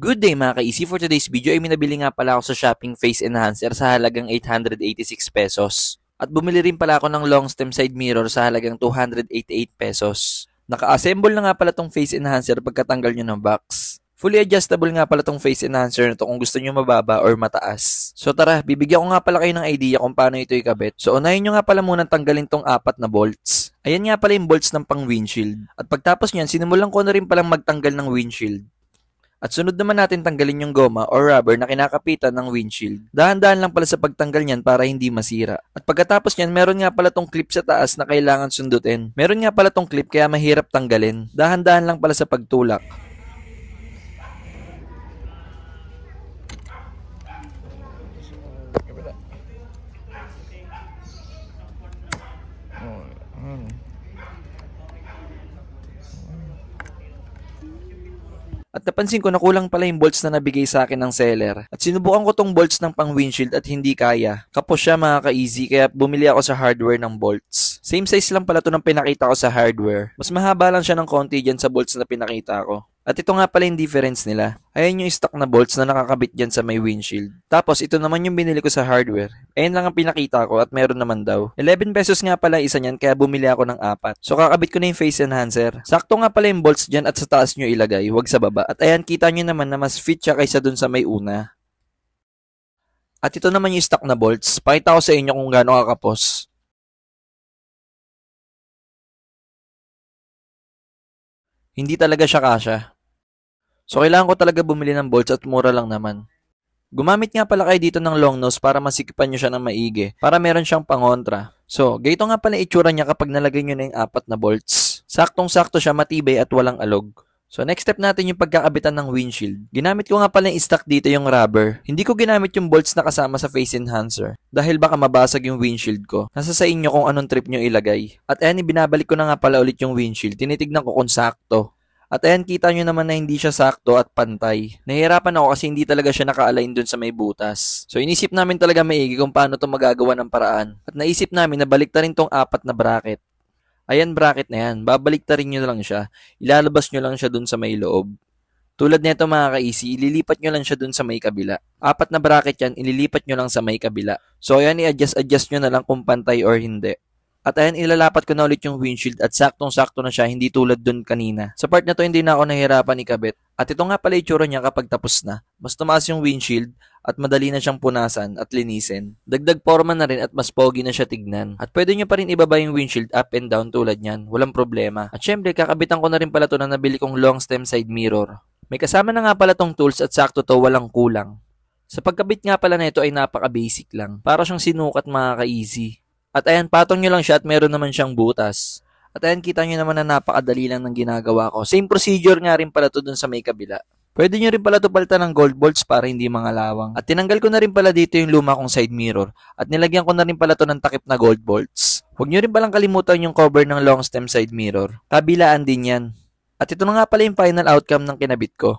Good day mga ka-easy. For today's video ay minabili nga pala ako sa Shopping Face Enhancer sa halagang 886 pesos. At bumili rin pala ako ng long stem side mirror sa halagang 288 pesos. Naka-assemble na nga pala tong face enhancer pagkatanggal nyo ng box. Fully adjustable nga pala tong face enhancer na to kung gusto nyo mababa or mataas. So tara, bibigyan ko nga pala kayo ng idea kung paano ito ikabit. So unahin nyo nga pala muna tanggalin tong 4 na bolts. Ayan nga pala yung bolts ng pang windshield. At pagtapos nyan, sinimulan ko na rin palang magtanggal ng windshield. At sunod naman natin tanggalin yung goma or rubber na kinakapitan ng windshield. Dahan-dahan lang pala sa pagtanggal niyan para hindi masira. At pagkatapos niyan, meron nga pala tong clip sa taas na kailangan sundutin. Meron nga pala tong clip kaya mahirap tanggalin. Dahan-dahan lang pala sa pagtulak. At napansin ko na kulang pala yung bolts na nabigay sa akin ng seller. At sinubukan ko tong bolts ng pang windshield at hindi kaya. Kapos siya mga ka-easy kaya bumili ako sa hardware ng bolts. Same size lang pala to ng pinakita ko sa hardware. Mas mahaba lang siya ng konti dyan sa bolts na pinakita ko. At ito nga pala yung difference nila. Ayan yung stock na bolts na nakakabit dyan sa may windshield. Tapos ito naman yung binili ko sa hardware. Ayan lang ang pinakita ko at meron naman daw. 11 pesos nga pala isa niyan kaya bumili ako ng 4. So kakabit ko na yung face enhancer. Sakto nga pala yung bolts dyan at sa taas nyo ilagay, huwag sa baba. At ayan kita nyo naman na mas fit siya kaysa dun sa may una. At ito naman yung stock na bolts. Pakita ko sa inyo kung gaano kakapos. Hindi talaga siya kasya. So, kailangan ko talaga bumili ng bolts at mura lang naman. Gumamit nga pala kayo dito ng long nose para masikipan nyo siya ng maigi, para meron siyang pangontra. So, ganito nga pala itsura niya kapag nalagay nyo na yung 4 na bolts. Saktong-sakto siya, matibay at walang alog. So, next step natin yung pagkakabitan ng windshield. Ginamit ko nga pala yung stock dito yung rubber. Hindi ko ginamit yung bolts na kasama sa face enhancer. Dahil baka mabasag yung windshield ko. Nasa sa inyo kung anong trip nyo ilagay. At ayan, binabalik ko na nga pala ulit yung windshield. Tinitignan ko kung sakto. At ayan, kita nyo naman na hindi siya sakto at pantay. Nahihirapan ako kasi hindi talaga siya naka-align dun sa may butas. So, inisip namin talaga maigi kung paano ito magagawa ng paraan. At naisip namin na baliktarin tong 4 na bracket. Ayan, bracket na yan. Babaliktarin nyo lang siya. Ilalabas nyo lang siya dun sa may loob. Tulad nito mga ka-easy, ililipat nyo lang siya dun sa may kabila. 4 na bracket yan, ililipat nyo lang sa may kabila. So, ayan, i-adjust nyo na lang kung pantay or hindi. At ayan, ilalapat ko na ulit yung windshield at saktong-sakto na siya, hindi tulad dun kanina. Sa part na to, hindi na ako nahihirapan ikabit. At ito nga pala itsura niya kapag tapos na. Mas tumaas yung windshield at madali na siyang punasan at linisin. Dagdag forma na rin at mas pogi na siya tignan. At pwede nyo pa rin ibaba yung windshield up and down tulad niyan. Walang problema. At syempre, kakabitan ko na rin pala to na nabili kong long stem side mirror. May kasama na nga pala tong tools at sakto to, walang kulang. Sa pagkabit nga pala na ito ay napaka-basic lang. Para siyang sinukat mga ka-easy. At ayan, patong nyo lang siya at meron naman siyang butas. At ayan, kita nyo naman na napakadali lang ng ginagawa ko. Same procedure nga rin pala to dun sa may kabila. Pwede nyo rin pala to palitan ng gold bolts para hindi mga lawang. At tinanggal ko na rin pala dito yung luma kong side mirror. At nilagyan ko na rin pala to ng takip na gold bolts. Huwag nyo rin palang kalimutan yung cover ng long stem side mirror. Kabilaan din yan. At ito na nga pala yung final outcome ng kinabit ko.